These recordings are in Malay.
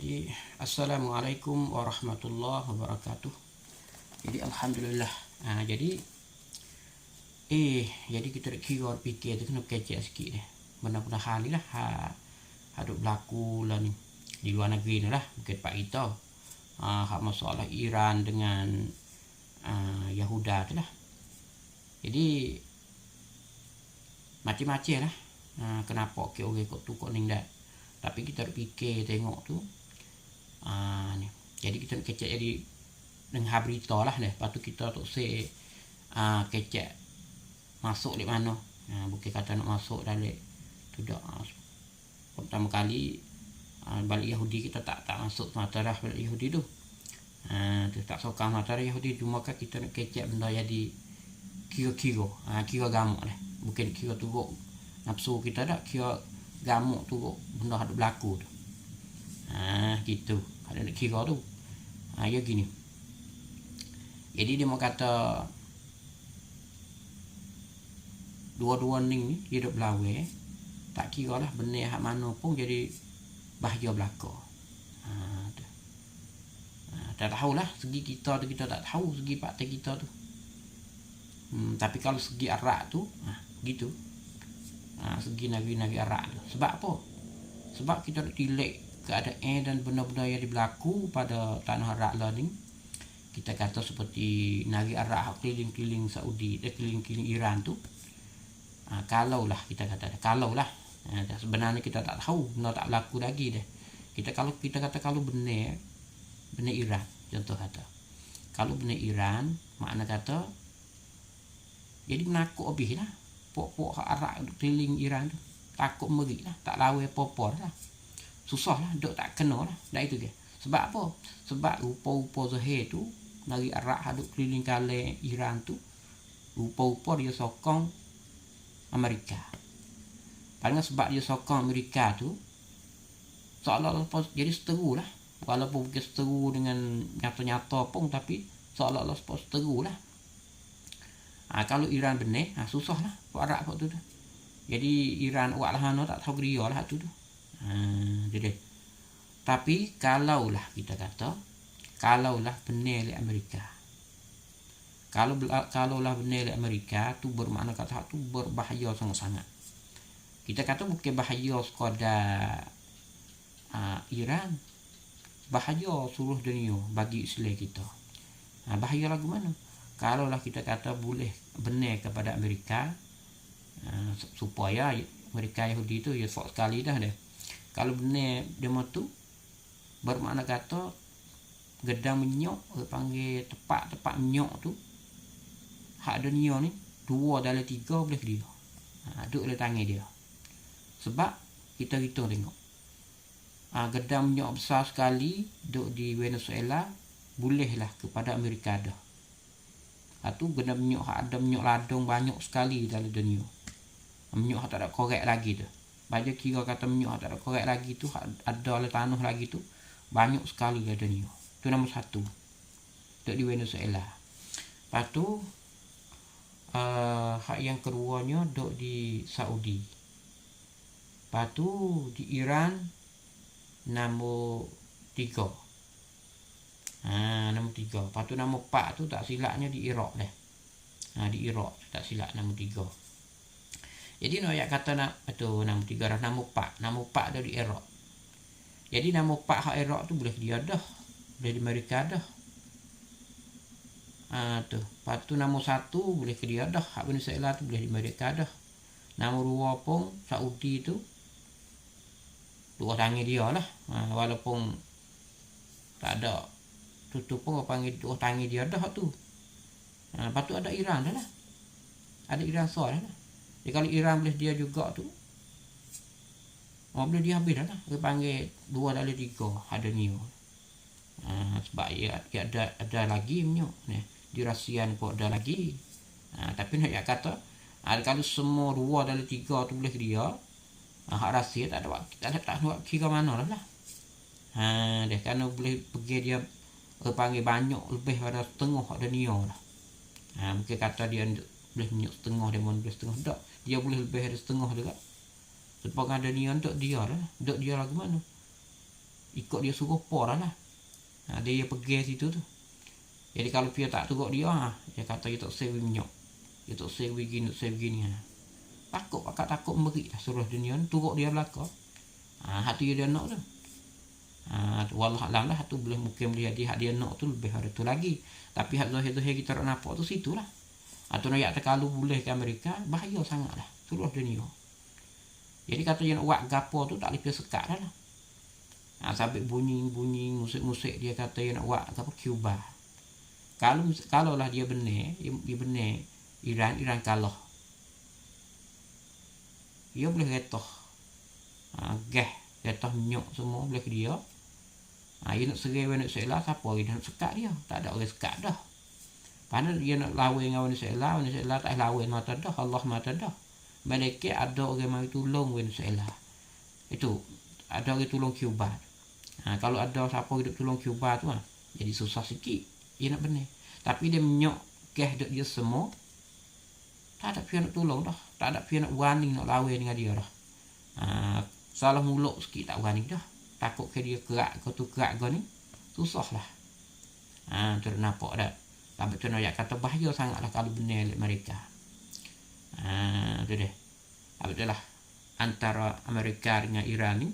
Jadi Assalamualaikum warahmatullahi wabarakatuh. Jadi Alhamdulillah. Jadi kita kira fikir tu kena kecek sikit deh. Benda-benda hal ni lah hadut berlaku lah ni di luar negeri ni lah, mungkin pak kita hak masalah Iran dengan Yahuda tu lah. Jadi macam-macam lah. Kenapa orang kok tu kok ning dah. Tapi kita fikir tengok tu ni. Jadi kita kecek jadi dengan berita lah deh. Lepas tu kita tu kecek masuk di mana. Bukan kata nak masuk dalam tu dah. Pertama kali balik Yahudi kita tak masuk matarah balik Yahudi tu. Tu tak sokang matarah Yahudi, cuma kan kita nak kecek benda jadi kira-kira. Kira gamuk deh. Bukan kira turuk nafsu kita dah, kira gamuk turuk benda ada berlaku tu. Gitu. Ada nak kira tu. Ya gini. Jadi dia mau kata dua-dua ni hidup lawe, tak kira lah benar hak mana pun jadi bahaya belaka. Tak tahulah segi kita tu, kita tak tahu segi partai kita tu. Tapi kalau segi arak tu gitu. Segi nabi-nabi arak tu. Sebab apa? Sebab kita nak tilek keadaan dan benda-benda yang berlaku pada tanah Arak lah ni. Kita kata seperti Negeri Arak keliling-keliling Saudi, keliling-keliling Iran tu. Kalau lah kita kata, kalau lah. Sebenarnya kita tak tahu, benda tak berlaku lagi dah. Kalau kita kata kalau benar Iran, contoh kata. Kalau benar Iran, makna kata jadi menakut habis lah. Pok-pok Arak keliling Iran tu. Takut meri lah, tak lawa apa-apa lah. Susah lah, duk tak kena lah. Dah itu dia. Sebab apa? Sebab rupa-rupa Zahir tu, Negeri Arak hadut keliling kali Iran tu, rupa-rupa dia sokong Amerika. Paling sebab dia sokong Amerika tu, seolah-olah jadi seteru lah. Walaupun bukan seteru dengan nyata-nyata pun, tapi seolah-olah seteru lah. Kalau Iran benar, susah lah. Buat Arak tu dah. Jadi Iran buat lah, tak tahu dia lah tu. Jadi. Tapi kalaulah kita kata, kalaulah benar oleh Amerika. Kalaulah benar oleh Amerika tu bermakna kata tu berbahaya sangat-sangat. Kita kata bukan bahaya sekadar Iran, bahaya seluruh dunia bagi Islam kita. Bahaya lagu mana? Kalaulah kita kata boleh benar kepada Amerika, supaya Amerika Yahudi tu ya sok sekali dah deh. Kalau benar demo tu bermakna kata gedang menyok, panggil tepak menyok tu hak dunia ni 2 dari 3 boleh dia. Duduk oleh tangan dia. Sebab kita hitung tengok. Gedang menyok besar sekali duduk di Venezuela bolehlah kepada Amerika dah. Tu gedang menyok hak ada menyok ladung banyak sekali dalam dunia. Menyok hak tak ada korek lagi tu. Baca kira kata menyok hak tak ada korek lagi tu, ada oleh tanah lagi tu banyak sekali dalam dunia. Tu nombor 1. Duduk di Venezuela. Lepas tu hak yang keduanya duduk di Saudi. Lepas tu di Iran nombor 3. Nombor 3. Lepas tu nombor 4 tu tak silapnya di Iraq dah. Di Iraq tak silap nombor 3. Jadi nak kata nak tu nombor 3 dah, nombor 4. Nombor 4 dah di Iraq. Jadi nombor 4 hak Iraq tu boleh dia dah. Boleh di Amerika dah. Tu. Lepas tu nombor 1 boleh ke dia dah. Hak Venezuela tu boleh di Amerika dah. Nombor 2 pun Saudi tu 2 tangan dia lah. Walaupun tak ada tutup pun panggil 2 tangan dia dah tu. Lepas tu ada Iran dah lah. Ada Iran soal dah lah. Jadi kalau Iran boleh dia juga tu, boleh dia habis dah lah. Dia panggil 2 dari 3 ada ni. Sebab dia ada lagi minyak ni. Di Rusia ni pun ada lagi. Tapi nak kata kalau semua 2 dari 3 tu boleh dia, hak Rusia tak ada kira mana lah. Dia kerana boleh pergi dia panggil banyak lebih pada setengah hak dunia lah. Mungkin kata dia boleh minyak setengah, dia boleh setengah tak. Dia boleh lebih dari setengah juga. Sebab ada dunia untuk dia lah. Untuk dia lagu mana? ikut dia suruh por lah. Dia pergi situ tu. Jadi kalau dia tak turut dia, dia kata dia tak save minyak. Dia tak save begini, tak save begini. Takut, pakak takut memberi lah suruh dunia ni, turut dia belakang. Hati dia nak tu. Wallah alam lah, tu boleh mungkin boleh jadi hak dia nak tu lebih ada tu lagi. Tapi hak zahir-zahir kita nak nampak tu situ lah. Atau nak kata kalau boleh ke Amerika, bahaya sangat lah. Suruh dunia. Jadi kata dia nak buat gapo tu tak boleh sekat dah lah. Sampai bunyi-bunyi musik-musik dia kata dia nak buat apa Cuba. Kalau lah dia benar Iran kalah. Dia boleh retah. Gas, retah minyak semua boleh ke dia. Dia nak serai Venezuela, siapa dia nak sekat dia? Tak ada orang sekat dah. Padahal dia nak lawan dengan Venezuela tak lawan mata dah, Allah mata dah. Mereka ada orang mari tolong Venezuela. Itu ada orang tolong Cuba. Kalau ada siapa hidup tolong Cuba tu jadi susah sikit. Dia nak benar. Tapi dia minyak gas dia semua. Tak ada pihak nak tolong dah. Tak ada pihak nak berani nak lawan dengan dia dah. Salah mulut sikit tak berani dah. Takut ke dia kerak ke tu kerak ke ni. Susah lah. Tu nampak dah. Sampai tu nak kata bahaya sangat lah kalau benar mereka. Tu dia. Habis tu lah. Antara Amerika dengan Iran ni.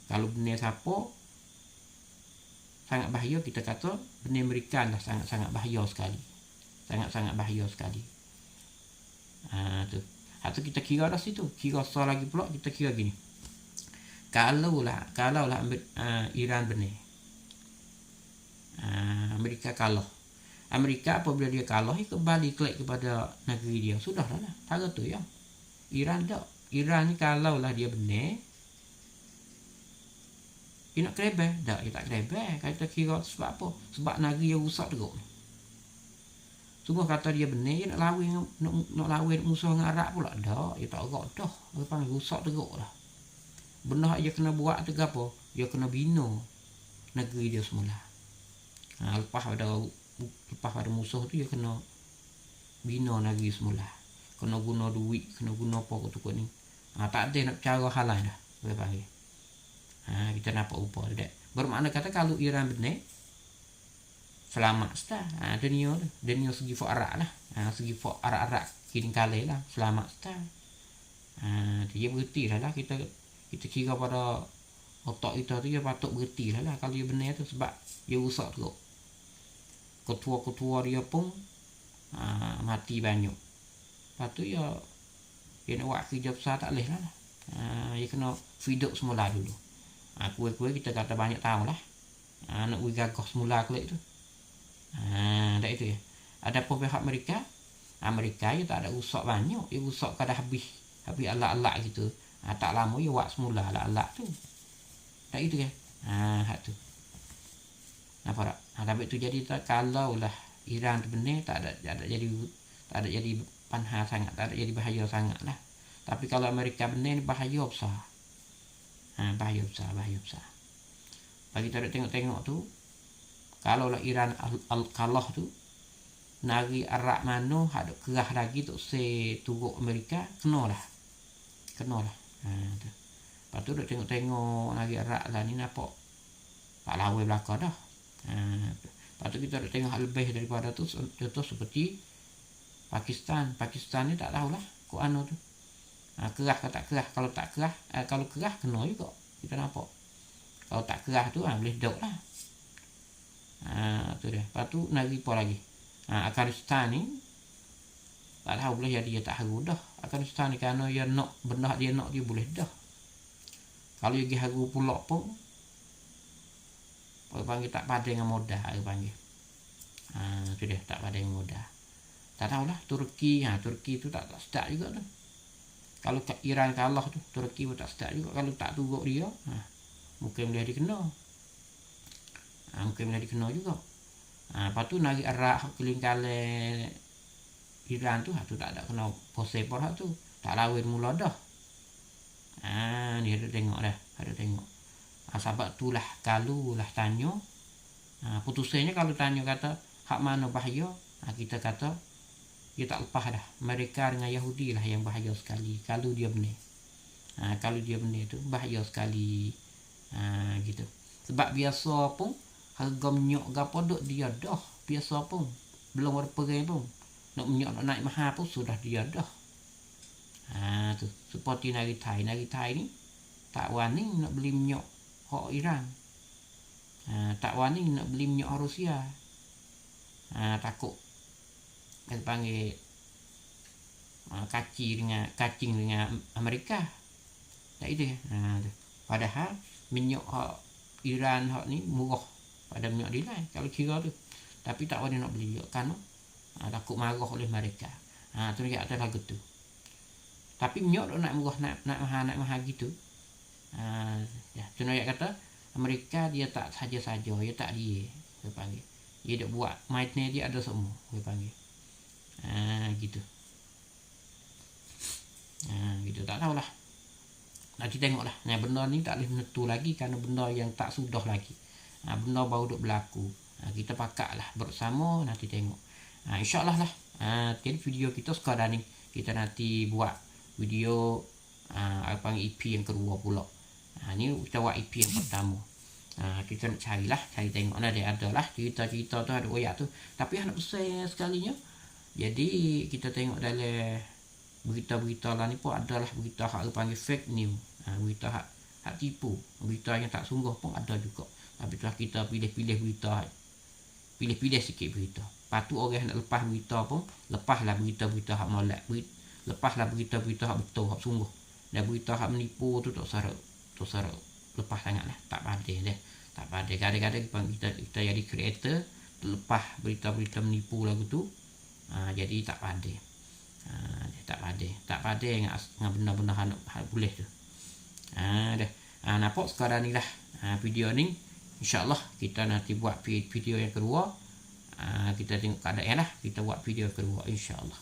Kalau benar siapa. Sangat bahaya, kita kata benar Amerika lah sangat-sangat bahaya sekali. Sangat-sangat bahaya sekali. Tu. Atau kita kira dah situ. Kira soal lagi pula kita kira gini. Kalaulah Iran benar. Amerika kalah. Amerika apabila dia kalah, dia kembali klik kepada negeri dia. Sudah lah. Cara tu ya. Iran tak. Iran ni kalaulah dia benar. Dia nak kerebel. Tak, dia tak kerebel. Kita kira sebab apa? Sebab negeri yang rusak teruk. Sungguh kata dia benar, dia nak lawan musuh dengan Arab pula. Tak, dia tak agak dah. Dia panggil rusak teruk dah. Benar dia kena buat tu ke apa? Dia kena bina negeri dia semula. Lepas pada musuh tu dia kena bina negeri semula. Kena guna duit, kena guna apa tu ni. Tak ada nak cara halal dah. Dia panggil. Kita nampak rupa dia. Bermakna kata kalau Iran benar, selamat sah. Dunia segi fok Arab lah. Segi fok Arab kini kali lah. Selamat sah. Dia berhenti lah kita kira pada otak kita tu dia patut berhenti lah kalau dia benar tu sebab dia rusak teruk. Ketua-ketua dia pun mati banyak. Lepas tu dia nak buat kerja besar tak boleh lah. Dia kena hidup semula dulu. Kuih-kuih kita kata banyak tahu lah. Nak pergi gagah semula klik tu. Tak itu ya. Ada pun pihak Amerika dia tak ada rusak banyak. Dia rusak kada habis alat-alat gitu. Tak lama dia buat semula alat-alat tu. Tak itu kan. Hak tu. Nampak tak? Tapi tu jadi kalau lah Iran tu benar tak ada jadi panha sangat, tak ada jadi bahaya sangat lah. Tapi kalau Amerika benar ni bahaya besar. Bahaya besar. Bagi kita tengok tu, kalau lah Iran kalah tu, nari Arab mana ada kerah lagi tu turut Amerika, kenalah. Lepas tu duk tengok nari Arab lah ni nampak tak lawan belakang dah. Lepas tu kita duk tengok hal lebih daripada tu, contoh seperti Pakistan ni tak tahulah kok anu tu. Kerah ke tak kerah. Kalau tak kerah, kalau kerah kena juga. Kita nampak. Kalau tak kerah tu boleh dok lah. Tu dia. Lepas tu negeri apa lagi? Afghanistan ni tak tahu boleh jadi dia tak haru dah. Afghanistan ni kerana dia nak benda dia nak dia boleh dah. Kalau dia pergi haru pula pun dia panggil tak padan dengan modal dia panggil. Tu dia tak padan dengan modal. Tak tahulah Turki tu tak start juga tu. Kalau Iran kalah tu, Turki pun tak start juga. Kalau tak turut dia, mungkin boleh dikena. Mungkin boleh dikena juga. Lepas tu nari Arab kelingkalan Iran tu, tu tak ada kena posepor tu. Tak lawan mula dah. Dia ada tengok dah. Sebab tu lah kalau lah tanya, putusannya kalau tanya kata hak mana bahaya, kita kata dia tak lepas dah. Mereka dengan Yahudi lah yang bahaya sekali. Kalau dia benar. Kalau dia benar tu bahaya sekali. Gitu. Sebab biasa pun harga minyak gapo duk dia dah. Biasa pun belum ada perang pun. Nak minyak nak naik mahal pun sudah dia dah. Tu seperti negeri Thai ni tak wani nak beli minyak hak Iran. Tak wani nak beli minyak Rusia. Takut kita panggil kacing dengan Amerika. Tak itu. Padahal minyak hak Iran hak ni murah pada minyak di lain kalau kira tu. Tapi tak wani nak beli kan takut marah oleh mereka. Tu dia ada lagu tu. Tapi minyak tu nak murah nak mahal gitu. Tu nak kata Amerika dia tak saja-saja, dia tak dia panggil. Dia dak buat mainnya dia ada semua dia panggil. Gitu. Gitu tak tahulah. Nanti tengoklah. Benda ni tak boleh menentu lagi kerana benda yang tak sudah lagi. Benda baru duk berlaku. Kita pakaklah bersama nanti tengok. InsyaAllah lah. Jadi video kita sekadar ni. Kita nanti buat video panggil EP yang kedua pula. Ni kita buat EP yang pertama. Kita nak cari tengok dia ada lah cerita-cerita tu ada oyak tu. Tapi nak besar sekalinya. Jadi kita tengok dalam berita-berita lah ni pun adalah berita hak panggil fake news. Berita hak tipu. Berita yang tak sungguh pun ada juga. Tapi telah kita pilih-pilih berita. Pilih-pilih sikit berita. Patut orang nak lepas berita pun lepaslah berita-berita hak molek. Lepaslah berita-berita hak betul, hak sungguh. Dan berita hak menipu tu tak sarak lepas sangatlah. Tak pandai dah. Tak pandai. Kadang-kadang kita jadi kreator lepas berita-berita menipu lagu tu. Jadi tak pandai. Tak pandai dengan benda-benda hak boleh tu. Nampak sekarang ni lah video ni. InsyaAllah kita nanti buat video yang kedua. Kita tengok keadaan lah. Kita buat video kedua InsyaAllah.